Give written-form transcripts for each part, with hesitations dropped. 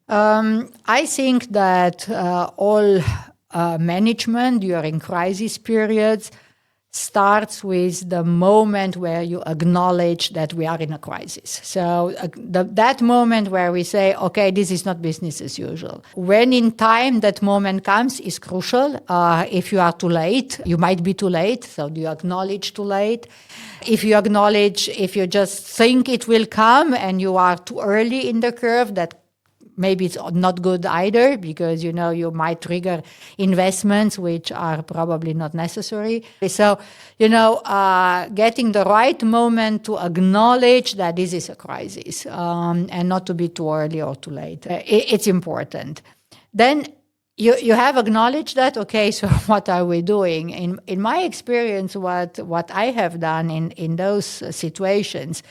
I think that all management during crisis periods starts with the moment where you acknowledge that we are in a crisis. So that moment where we say, okay, this is not business as usual. When in time that moment comes is crucial. If you are too late, you might be too late. So do you acknowledge too late? If you just think it will come and you are too early in the curve, that maybe it's not good either, because, you might trigger investments which are probably not necessary. So, getting the right moment to acknowledge that this is a crisis, and not to be too early or too late. It's important. Then you have acknowledged that, okay, so what are we doing? In my experience, what I have done in those situations,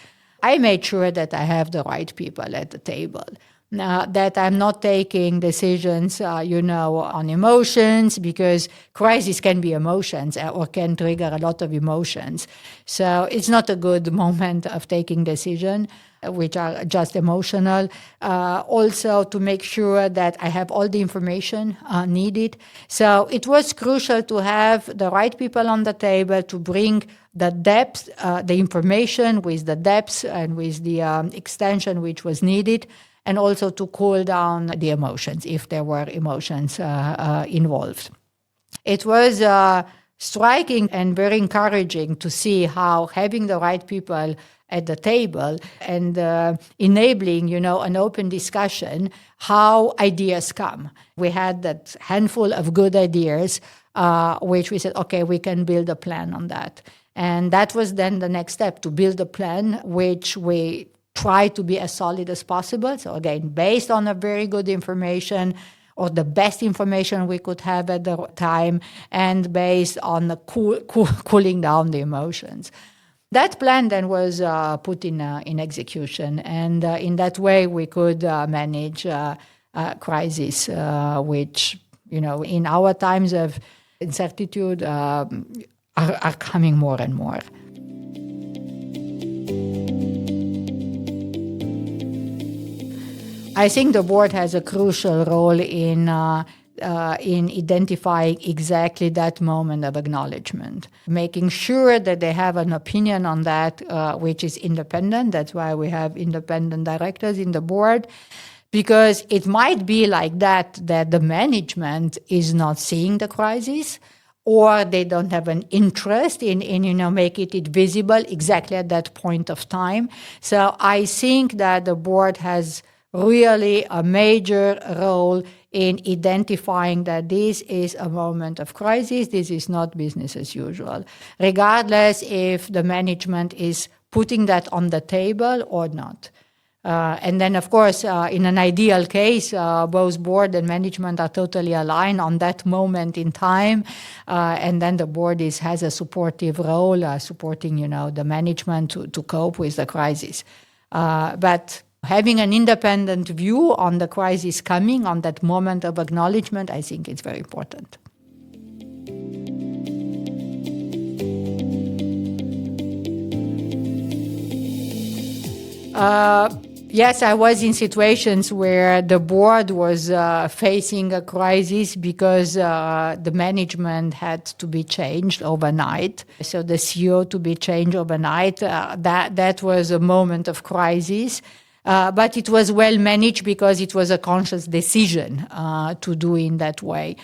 I made sure that I have the right people at the table. That I'm not taking decisions, on emotions, because crisis can be emotions or can trigger a lot of emotions. So it's not a good moment of taking decisions which are just emotional. Also, to make sure that I have all the information needed. So it was crucial to have the right people on the table to bring the depth, the information with the depth and with the extension which was needed, and also to cool down the emotions if there were emotions involved. It was striking and very encouraging to see how having the right people at the table and enabling, an open discussion, how ideas come. We had that handful of good ideas, which we said, okay, we can build a plan on that. And that was then the next step, to build a plan which we try to be as solid as possible. So again, based on a very good information, or the best information we could have at the time, and based on the cooling down the emotions. That plan then was put in execution, and in that way we could manage crises, which, in our times of uncertainty are coming more and more. I think the board has a crucial role in identifying exactly that moment of acknowledgement, making sure that they have an opinion on that which is independent. That's why we have independent directors in the board, because it might be like that the management is not seeing the crisis, or they don't have an interest in making it visible exactly at that point of time. So I think that the board has really a major role in identifying that this is a moment of crisis. This is not business as usual, regardless if the management is putting that on the table or not. And then, of course, in an ideal case, both board and management are totally aligned on that moment in time. And then the board has a supportive role, supporting, the management to cope with the crisis. But having an independent view on the crisis coming, on that moment of acknowledgement, I think it's very important. Yes, I was in situations where the board was facing a crisis because the management had to be changed overnight. So the CEO to be changed overnight, that was a moment of crisis. But it was well managed because it was a conscious decision to do in that way.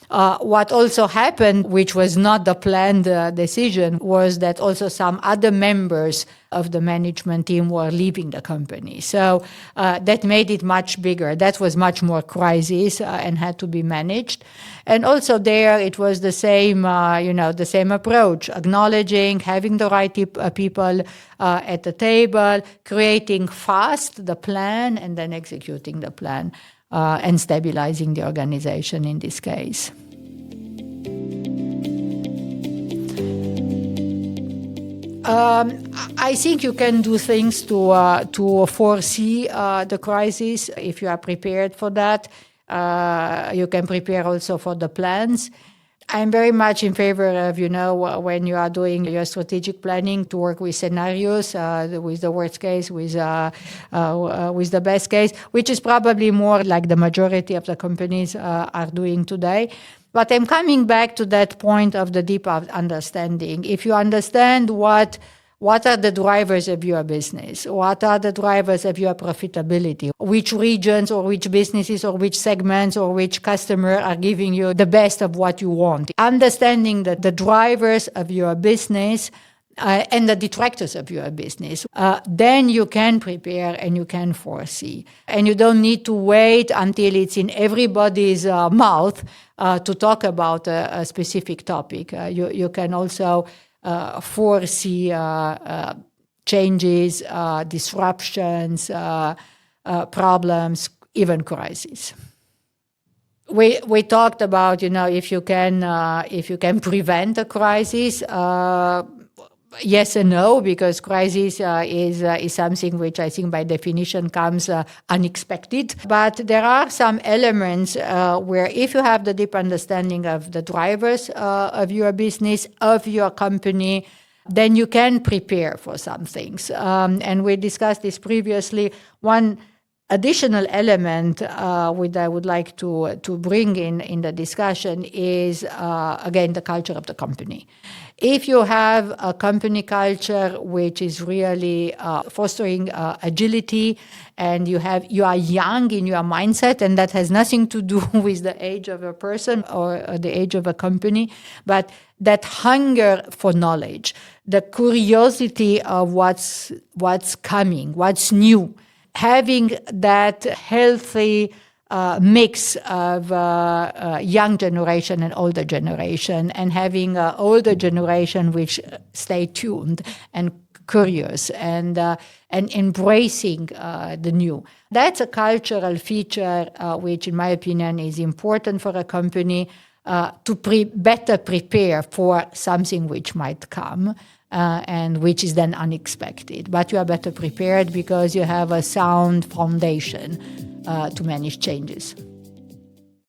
What also happened, which was not the planned decision, was that also some other members of the management team were leaving the company. So that made it much bigger. That was much more crisis and had to be managed. And also there it was the same, the same approach, acknowledging, having the right people at the table, creating fast the plan, and then executing the plan. And stabilizing the organization in this case. I think you can do things to foresee the crisis if you are prepared for that. You can prepare also for the plans. I'm very much in favor of, when you are doing your strategic planning, to work with scenarios, with the worst case, with the best case, which is probably more like the majority of the companies are doing today. But I'm coming back to that point of the deep understanding. If you understand what are the drivers of your business? What are the drivers of your profitability? Which regions or which businesses or which segments or which customer are giving you the best of what you want? Understanding that the drivers of your business and the detractors of your business, then you can prepare and you can foresee. And you don't need to wait until it's in everybody's mouth to talk about a specific topic. You can also foresee changes, disruptions, problems, even crises. We talked about, if you can prevent a crisis. Yes and no, because crisis is something which I think by definition comes unexpected. But there are some elements where if you have the deep understanding of the drivers of your business, of your company, then you can prepare for some things. And we discussed this previously. One additional element which I would like to bring in the discussion is, again, the culture of the company. If you have a company culture which is really fostering agility, and you are young in your mindset, and that has nothing to do with the age of a person or the age of a company, but that hunger for knowledge, the curiosity of what's coming, what's new, having that healthy mix of young generation and older generation, and having an older generation which stay tuned and curious and embracing the new. That's a cultural feature which, in my opinion, is important for a company to better prepare for something which might come. And which is then unexpected. But you are better prepared because you have a sound foundation to manage changes.